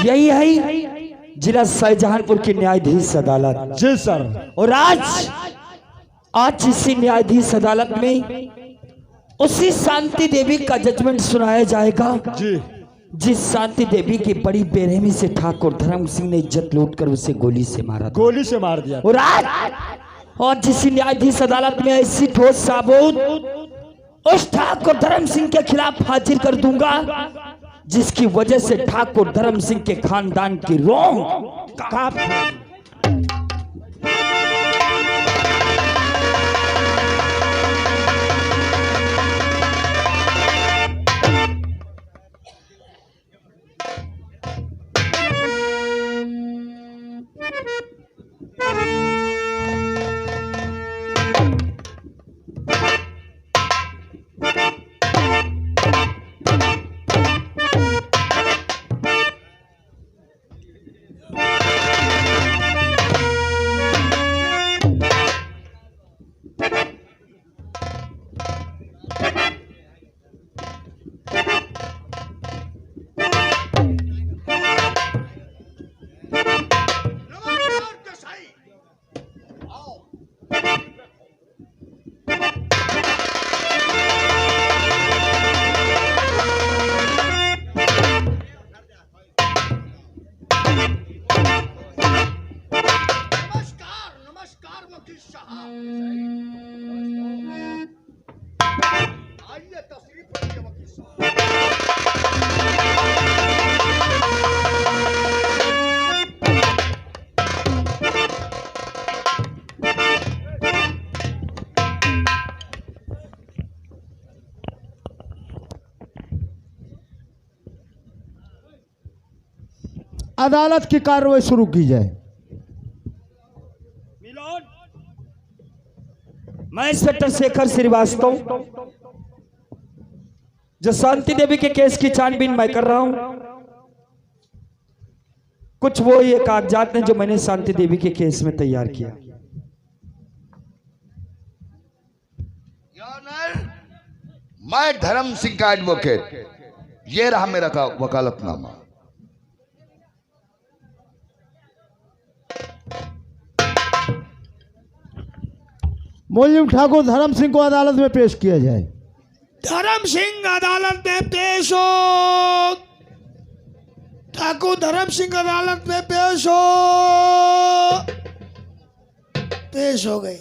यही है जिला शाहजहांपुर की न्यायाधीश अदालत। जी सर। और आज इसी न्यायाधीश अदालत में उसी शांति देवी का जजमेंट सुनाया जाएगा जी। जिस शांति देवी की बड़ी बेरहमी से ठाकुर धर्म सिंह ने इज्जत लूटकर उसे गोली से मारा था। गोली से मार दिया। और जिस न्यायाधीश अदालत में ऐसी ठोस सबूत उस ठाकुर धर्म सिंह के खिलाफ हाजिर कर दूंगा जिसकी वजह से ठाकुर धर्म सिंह के खानदान की रोंग कांप। अदालत की कार्रवाई शुरू की जाए। मैं इंस्पेक्टर शेखर श्रीवास्तव जो शांति देवी के केस की छानबीन मैं कर रहा हूं। कुछ वो ये कागजात हैं जो मैंने शांति देवी के केस में तैयार किया। मैं धर्म सिंह का एडवोकेट, ये रहा मेरा वकालतनामा। मुलजिम ठाकुर धर्म सिंह को अदालत में पेश किया जाए। धर्म सिंह अदालत में पेश हो। ठाकुर धर्म सिंह अदालत में पेश हो। पेश हो गए।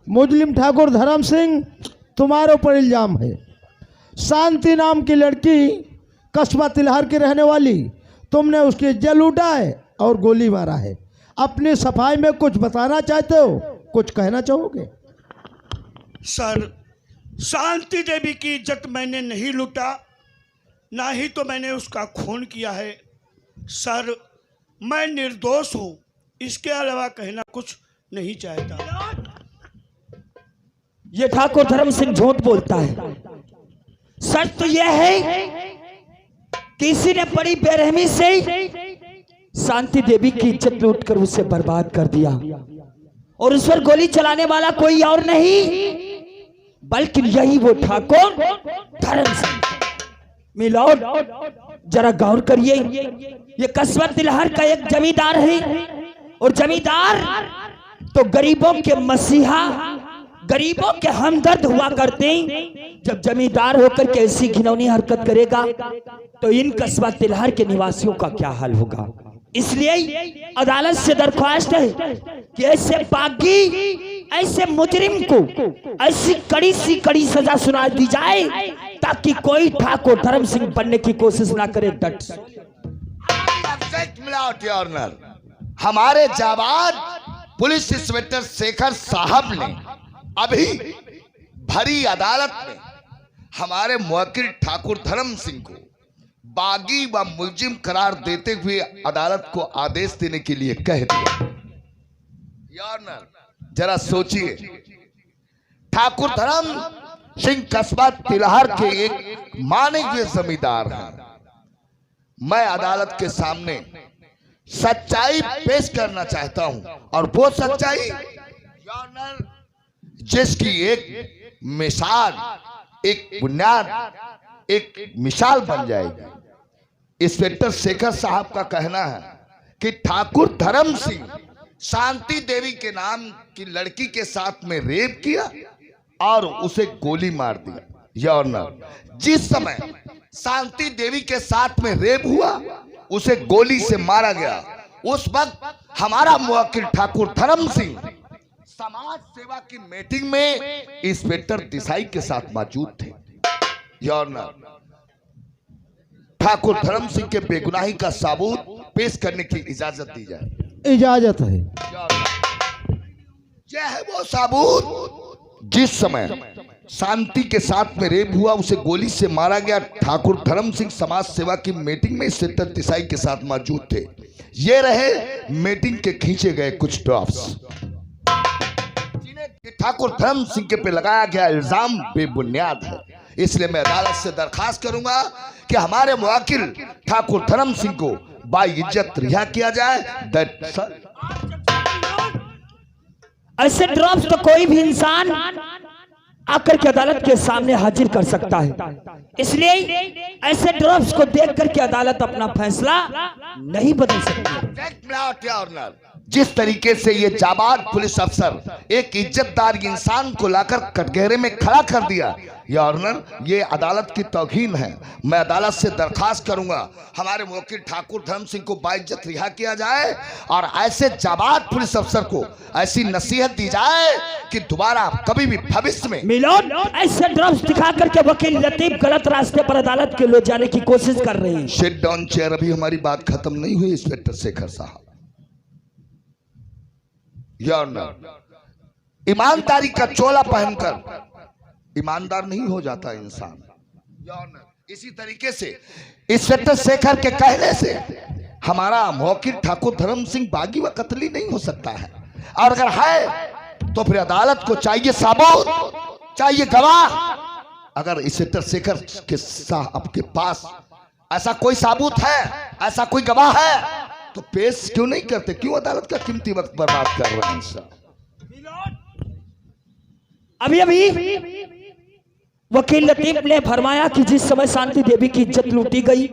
मुजलिम ठाकुर धर्म सिंह, तुम्हारे ऊपर इल्जाम है शांति नाम की लड़की कस्बा तिलहर की रहने वाली, तुमने उसकी इज्जत लूटा है और गोली मारा है। अपनी सफाई में कुछ बताना चाहते हो, कुछ कहना चाहोगे? सर, शांति देवी की इज्जत मैंने नहीं लूटा, ना ही तो मैंने उसका खून किया है। सर, मैं निर्दोष हूँ, इसके अलावा कहना कुछ नहीं चाहता। ये ठाकुर धर्म सिंह झूठ बोलता है। सच तो यह है कि किसी ने बड़ी बेरहमी से शांति देवी की इज्जत लूटकर उसे बर्बाद कर दिया और उस पर गोली चलाने वाला कोई और नहीं बल्कि यही वो ठाकुर धर्म सिंह। मिलोड, जरा गौर करिए, ये कस्बा तिलहर का एक जमींदार है और जमींदार तो गरीबों के मसीहा, गरीबों के हमदर्द हुआ करते हैं। जब जमींदार होकर के ऐसी घिनौनी हरकत करेगा तो इन कस्बा तिलहर के निवासियों का क्या हाल होगा। इसलिए अदालत से दरख्वास्त है कि ऐसे बागी, ऐसे मुजरिम को ऐसी कड़ी सी कड़ी सजा सुना दी जाए ताकि कोई ठाकुर धर्म सिंह बनने की कोशिश ना करे। डट हमारे जाबाज पुलिस इंस्पेक्टर शेखर साहब ने अभी भरी अदालत में हमारे मुवक्किल ठाकुर धर्म सिंह को बागी व मुलजिम करार देते हुए अदालत को आदेश देने के लिए कह दिया। जरा सोचिए, ठाकुर धर्म सिंह कस्बा तिलहर के एक माने हुए जमींदार हैं। मैं अदालत के सामने सच्चाई पेश करना चाहता हूं, और वो सच्चाई जिसकी एक मिसाल, एक बुनियाद, एक मिसाल बन जाएगी। इंस्पेक्टर शेखर साहब का कहना है कि ठाकुर धर्म सिंह शांति देवी के नाम की लड़की के साथ में रेप किया और उसे गोली मार दिया। यॉर्नर, जिस समय शांति देवी के साथ में रेप हुआ उसे गोली से मारा गया, उस वक्त हमारा मुवक्किल ठाकुर धर्म सिंह समाज सेवा की मीटिंग में इंस्पेक्टर देसाई के साथ मौजूद थे। यॉर्नर, ठाकुर धर्म सिंह के बेगुनाही का सबूत पेश करने की इजाजत दी जाए। इजाजत है। यह है वो सबूत जिस समय शांति के साथ में रेप हुआ उसे गोली से मारा गया। ठाकुर धर्म सिंह समाज सेवा की मीटिंग में इंस्पेक्टर देसाई के साथ मौजूद थे। ये रहे मीटिंग के खींचे गए कुछ ड्राफ्ट्स, जिन्हें ठाकुर धर्म सिंह के पे लगाया गया इल्जाम बेबुनियाद है। इसलिए मैं अदालत से दरखास्त करूंगा कि हमारे मुवक्किल ठाकुर धर्म सिंह को बाइज्जत रिहा किया जाए। ऐसे ड्राफ्ट तो कोई भी इंसान आकर के अदालत के सामने हाजिर कर सकता है, इसलिए ऐसे ड्राफ्ट्स को देख करके अदालत अपना फैसला नहीं बदल सकती। जिस तरीके से ये जाबाज पुलिस अफसर एक इज्जतदार इंसान को लाकर कटघरे में खड़ा कर दिया, यॉर्नर, ये अदालत की तौहीन है। मैं अदालत से दरखास्त करूंगा हमारे मुवक्किल ठाकुर धर्म सिंह को बाइज्जत रिहा किया जाए और ऐसे जाबाज पुलिस अफसर को ऐसी नसीहत दी जाए कि दोबारा कभी भी भविष्य में मिलोन ऐसे ड्राफ्ट दिखा करके वकील लतीफ गलत रास्ते पर अदालत के ले जाने की कोशिश कर रहे हैं। Sit down chair. अभी हमारी बात खत्म नहीं हुई इंस्पेक्टर शेखर साहब। ईमानदारी का चोला पहनकर ईमानदार नहीं हो जाता इंसान। इसी तरीके से इंस्पेक्टर शेखर के कहने से हमारा मुवक्किल ठाकुर धर्म सिंह बागी व कतली नहीं हो सकता है, और अगर है तो फिर अदालत को चाहिए सबूत, चाहिए गवाह। अगर इंस्पेक्टर शेखर के साहब के पास ऐसा कोई सबूत है, ऐसा कोई गवाह है, तो पेश क्यों नहीं करते? क्यों अदालत का कीमती वक्त बर्बाद कर रहे हैं सर? अभी वकील लतीफ ने फरमाया कि जिस समय शांति देवी की इज्जत लूटी गई,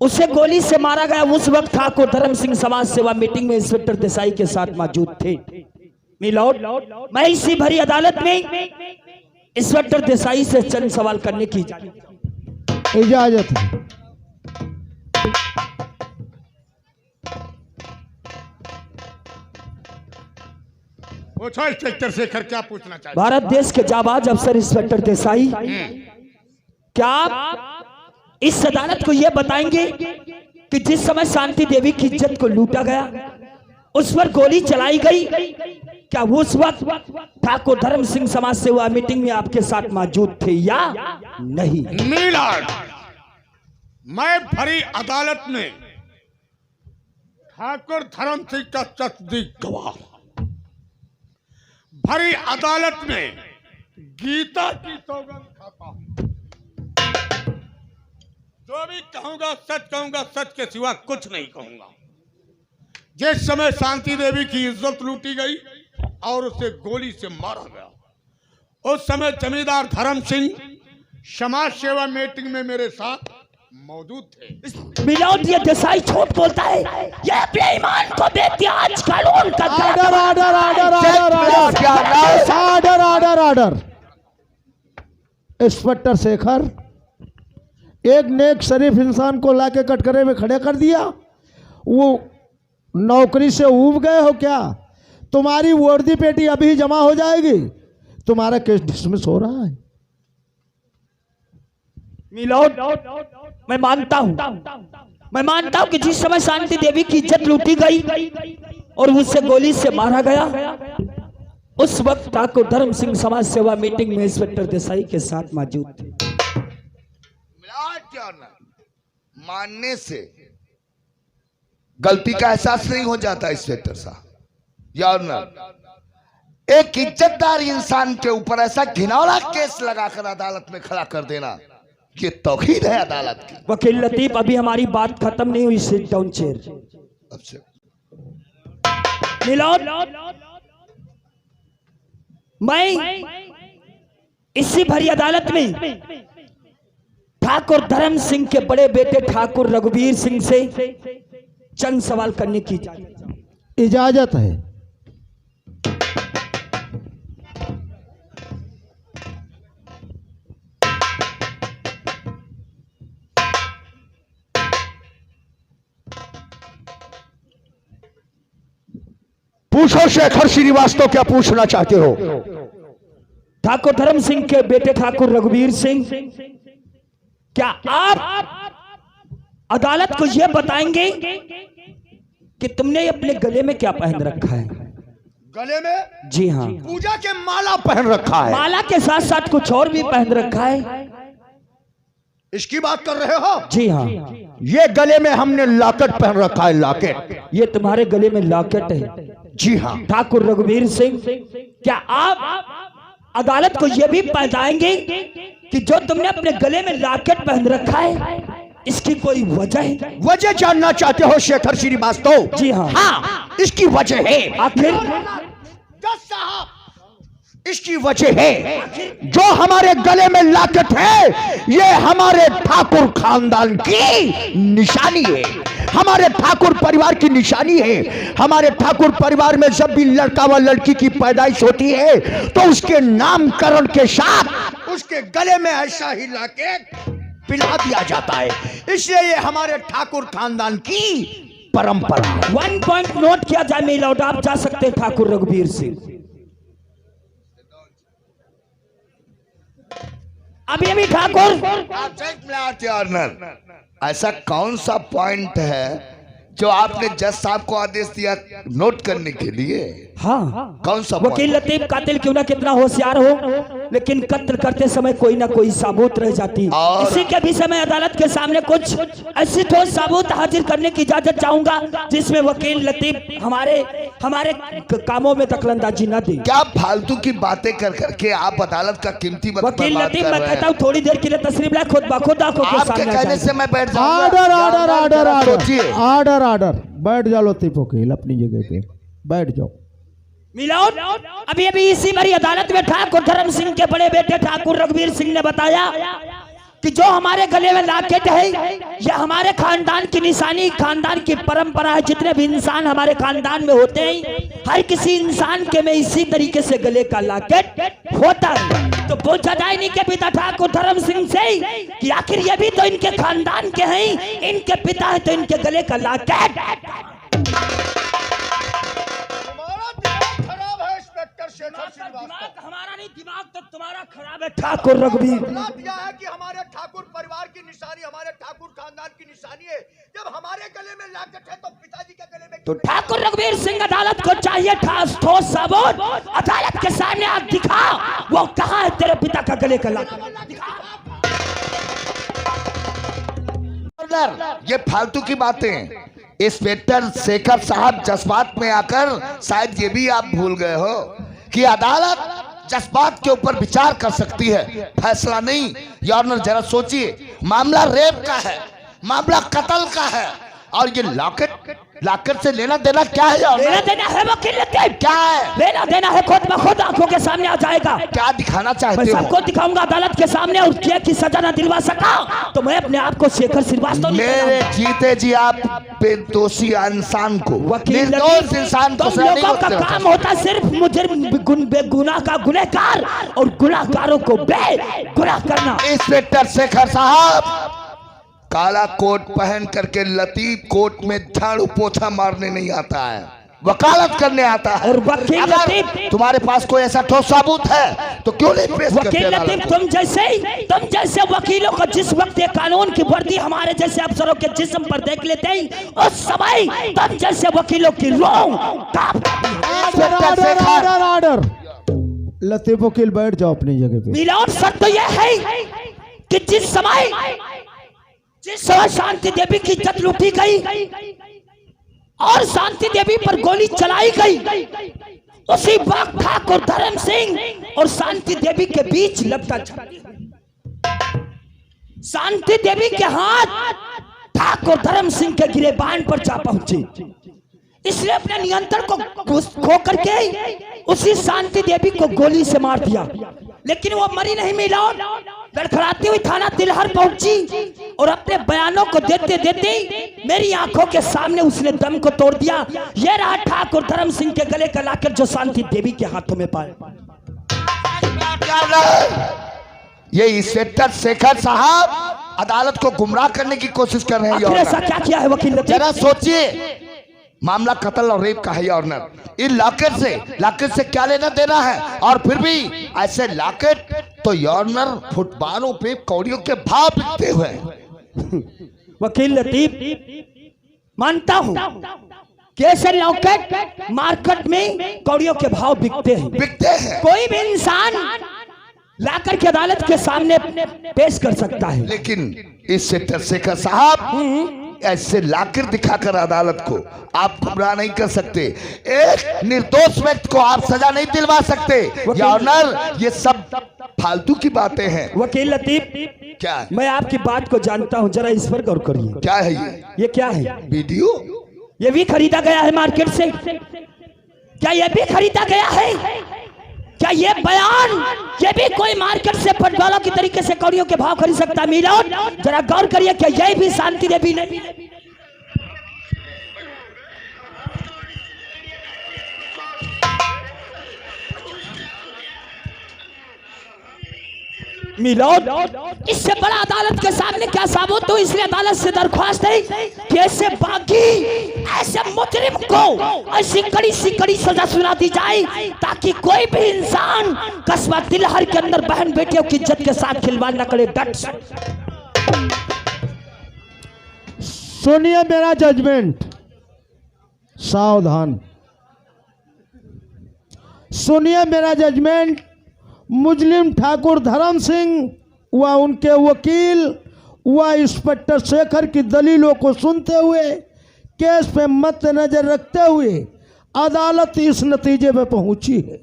उसे गोली से मारा गया, उस वक्त ठाकुर धर्म सिंह समाज सेवा मीटिंग में इंस्पेक्टर देसाई के साथ मौजूद थे। मिलोड, मैं इसी भरी अदालत में इंस्पेक्टर देसाई से चंद सवाल करने की इजाजत है। इंस्पेक्टर शेखर क्या पूछना चाहिए? भारत देश के जाबाज अफसर इंस्पेक्टर देसाई, क्या आप इस अदालत को यह बताएंगे कि जिस समय शांति देवी की इज्जत को लूटा गया, उस पर गोली चलाई गई, क्या उस वक्त ठाकुर धर्म सिंह समाज सेवा मीटिंग में आपके साथ मौजूद थे या नहीं? मिलॉर्ड, मैं भरी अदालत में ठाकुर धर्म सिंह का तस्दीक गवाह, भरी अदालत में गीता की सौगंध खाता हूं। जो भी कहूंगा सच कहूंगा, सच के सिवा कुछ नहीं कहूंगा। जिस समय शांति देवी की इज्जत लूटी गई और उसे गोली से मारा गया, उस समय जमींदार धर्म सिंह समाज सेवा मीटिंग में मेरे साथ मौजूद थे। मिलोड, ये देसाई झूठ बोलता है, ये अपने ईमान को बेत्याज कानून का order order order order order order. Inspector Shekhar, एक नेक शरीफ इंसान को लाके कटघरे में खड़े कर दिया, वो नौकरी से ऊब गए हो क्या? तुम्हारी वर्दी पेटी अभी जमा हो जाएगी, तुम्हारा केस डिसमिस हो रहा है। मिलोड, मैं मानता हूं कि जिस समय शांति देवी की इज्जत लूटी गई और उसे गोली से मारा गया, उस वक्त ठाकुर धर्म सिंह समाज सेवा मीटिंग में इंस्पेक्टर देसाई के साथ मौजूद थे। मानने से गलती का एहसास नहीं हो जाता इंस्पेक्टर साहब। यार ना, एक इज्जतदार इंसान के ऊपर ऐसा घिनौना केस लगाकर अदालत में खड़ा कर देना, ये तौहीद है अदालत की। वकील लतीफ, अभी हमारी बात खत्म नहीं हुई। Sit down chair. अब से मिलोद, मैं इसी भरी अदालत में ठाकुर धर्म सिंह के बड़े बेटे ठाकुर रघुवीर सिंह से चंद सवाल करने की इजाजत है। पूछो शेखर श्रीवास्तव, क्या पूछना चाहते हो? ठाकुर धर्म सिंह के बेटे ठाकुर रघुवीर सिंह, क्या आप अदालत को यह बताएंगे कि तुमने अपने गले में क्या पहन रखा है? गले में? जी हाँ, पूजा के माला पहन रखा है। माला के साथ साथ कुछ और भी पहन रखा है। इसकी बात कर रहे हो? जी हाँ, ये गले में हमने लॉकेट पहन रखा है, लॉकेट। ये तुम्हारे गले में लॉकेट है? जी हाँ। ठाकुर रघुवीर सिंह, क्या आप अदालत को यह भी बताएंगे कि जो तुमने अपने गले में लॉकेट पहन रखा है, इसकी कोई वजह है? वजह जानना चाहते हो शेखर श्रीवास्तव? जी हाँ। हाँ, इसकी वजह है। आखिर इसकी वजह है, जो हमारे गले में लॉकेट है, ये हमारे ठाकुर खानदान की निशानी है, हमारे ठाकुर परिवार की निशानी है। हमारे ठाकुर परिवार में जब भी लड़का व लड़की की पैदाइश होती है तो उसके नामकरण के साथ उसके गले में ऐसा ही लॉकेट पिला दिया जाता है। इसलिए ये हमारे ठाकुर खानदान की परंपरा है। 1 पॉइंट नोट किया जाए मेरी लौट, आप जा सकते हैं ठाकुर रघुवीर सिंह। अभी ठाकुर, ऐसा कौन सा पॉइंट है जो आपने जज साहब को आदेश दिया नोट करने के लिए? हाँ, कौन सा वकील point? लतीफ, कातिल क्यों ना कितना होशियार हो, लेकिन कत्ल करते समय कोई ना कोई सबूत रह जाती। और- इसी के विषय में अदालत के सामने कुछ ऐसी ठोस सबूत हाजिर करने की इजाजत चाहूंगा जिसमें वकील लतीफ हमारे कामों में दखलंदाजी न दे। क्या फालतू की बातें कर करके आप अदालत का कीमती वक्त वकील बर्बाद लतीफ, कर मैं रहे कहता हैं। हूँ थोड़ी देर के लिए तशरीफ लाए, खुद बखुद आंखों के आपके सामने आ कहने जाए। से मैं बैठ जाऊंगा। आर्डर आर्डर आर्डर आर्डर सोचिए। Order order. बैठ जाओ लतीफ वकील, अपनी जगह पे बैठ जाओ। मिलाओ, अभी इसी भरी अदालत में ठाकुर धर्म सिंह के बड़े बेटे ठाकुर रघुवीर सिंह ने बताया कि जो हमारे गले में लॉकेट है, यह हमारे खानदान की निशानी, खानदान की परंपरा है। जितने भी इंसान हमारे खानदान में होते हैं, हर किसी इंसान के में इसी तरीके से गले का लॉकेट होता है। तो पूछा जाए इनके पिता ठाकुर धर्म सिंह से कि आखिर ये भी तो इनके खानदान के हैं, इनके पिता है तो इनके गले का लॉकेट। हमारा नहीं, दिमाग तो तुम्हारा खराब है ठाकुर रघुवीर। दिया है कि हमारे ठाकुर परिवार की निशानी, हमारे ठाकुर खानदान की निशानी है। जब हमारे गले में लॉकेट है तो पिताजी के गले में तो ठाकुर रघुवीर सिंह, अदालत को चाहिए ठोस सबूत। अदालत के सामने आप दिखा, वो कहाँ है तेरे पिता का गले का लॉकेट? ये फालतू की बातें इंस्पेक्टर शेखर साहब जज्बात में आकर शायद ये भी आप भूल गए हो कि अदालत जज्बात के ऊपर विचार कर सकती है, फैसला नहीं। यार जरा सोचिए, मामला रेप का है, मामला कत्ल का है, और ये लॉकेट से लेना देना क्या है? यार लेना देना है वकील लतीफ, क्या है? लेना देना है खुद ब खुद आंखों के सामने आ जाएगा। क्या दिखाना मैं चाहते हो? सबको दिखाऊंगा अदालत के सामने, और क्या की सजा ना दिलवा सका तो मैं अपने आप को शेखर श्रीवास्तव नहीं मेरे कहूंगा। जीते जी आप बेदोषी इंसान को, वकील निर्दोष लतीफ, इंसान को तुम सजा नहीं लोगों का होते काम होता सिर्फ मुझे बेगुनाह का गुनहगार और गुनाहगारों को बेगुनाह करना। इंस्पेक्टर शेखर साहब, काला कोट पहन करके लतीफ कोट में झाड़ू पोछा मारने नहीं आता है, वकालत करने आता है। और वकील अगर लतीफ, तुम्हारे पास कोई ऐसा ठोस सबूत है तो क्यों नहीं पेश करते? वकील लतीफ, तुम जैसे वकीलों को जिस वक्त ये कानून की वर्दी हमारे जैसे अफसरों के जिस्म पर देख लेते हैं, उस समय तुम जैसे वकीलों की रोंग आर्डर आर्डर आर्डर। लतीफ वकील बैठ जाओ अपनी जगह पे। मिलावट सच तो यह है कि जिस समय शांति देवी की इज्जत लूटी गई और शांति देवी पर गोली चलाई गई, उसी वक्त ठाकुर धर्म सिंह और शांति देवी के बीच लगता झगड़ा। शांति देवी के हाथ ठाकुर धर्म सिंह के गिरेबान पर जा पहुंचे, इसलिए अपने नियंत्रण को खो करके उसी शांति देवी को गोली से मार दिया, लेकिन वो मरी नहीं। मिलाओ लड़खड़ाती हुई थाना तिलहर पहुंची और अपने बयानों को देते देते मेरी आंखों के सामने उसने दम को तोड़ दिया। ये रहा ठाकुर धर्म सिंह के गले का लाकर जो शांति देवी के हाथों में पाया। ये इंस्पेक्टर शेखर साहब अदालत को गुमराह करने की कोशिश कर रहे हैं। आखिर ऐसा क्या किया है वकील? जरा सोचिए, मामला कत्ल और रेप का है ऑनर। इन लॉकेट से क्या लेना देना है? और फिर भी ऐसे लॉकेट तो ऑनर फुटपाथों पे कौड़ियों के भाव बिकते हुए। वकील लतीफ, मानता हूं कि ऐसे लॉकेट मार्केट में कौड़ियों के भाव बिकते हैं। कोई भी इंसान लाकर के अदालत के सामने पेश कर सकता है, लेकिन इस सेक्टर शेखर साहब ऐसे लाकर दिखाकर अदालत को आप गुमराह नहीं कर सकते। एक निर्दोष व्यक्ति को आप सजा नहीं दिलवा सकते। ऑनर, ये सब फालतू की बातें हैं। वकील लतीफ, क्या है? मैं आपकी बात को जानता हूं, जरा इस पर गौर करिए। क्या है ये क्या है? वीडियो? ये भी खरीदा गया है मार्केट से? क्या ये भी खरीदा गया है? क्या ये बयान, ये भी कोई मार्केट से फुटबॉलों की तरीके से कौड़ियों के भाव खरीद सकता है? मिलाओ जरा गौर करिए, क्या ये भी शांति देवी नहीं? मिलोद, इससे बड़ा अदालत के सामने क्या साबुत हो? इसलिए अदालत से दरख्वास्त है कि ऐसे बागी, ऐसे मुजरिम को ऐसी कड़ी सी कड़ी सजा सुना दी जाए ताकि कोई भी इंसान कस्बा तिलहर के अंदर बहन बेटियों की इज्जत के साथ खिलवाड़ न करे। डट सुनिए मेरा जजमेंट, सावधान सुनिए मेरा जजमेंट। मुस्लिम ठाकुर धर्म सिंह व उनके वकील व इंस्पेक्टर शेखर की दलीलों को सुनते हुए केस पे मद्देनजर रखते हुए अदालत इस नतीजे में पहुंची है,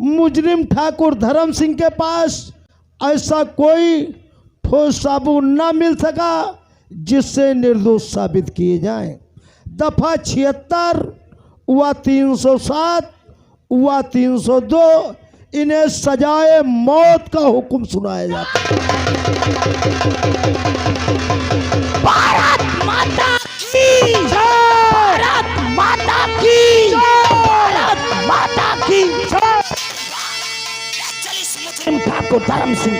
मुजरिम ठाकुर धर्म सिंह के पास ऐसा कोई ठोस सबूत न मिल सका जिससे निर्दोष साबित किए जाएं। दफा 76 व 307 व 302 इन्हें सजाए मौत का हुक्म सुनाया जाता है। भारत माता की जय! भारत माता की जय! भारत माता की जय! 40 मुस्लिम ठाकुर धर्म सिंह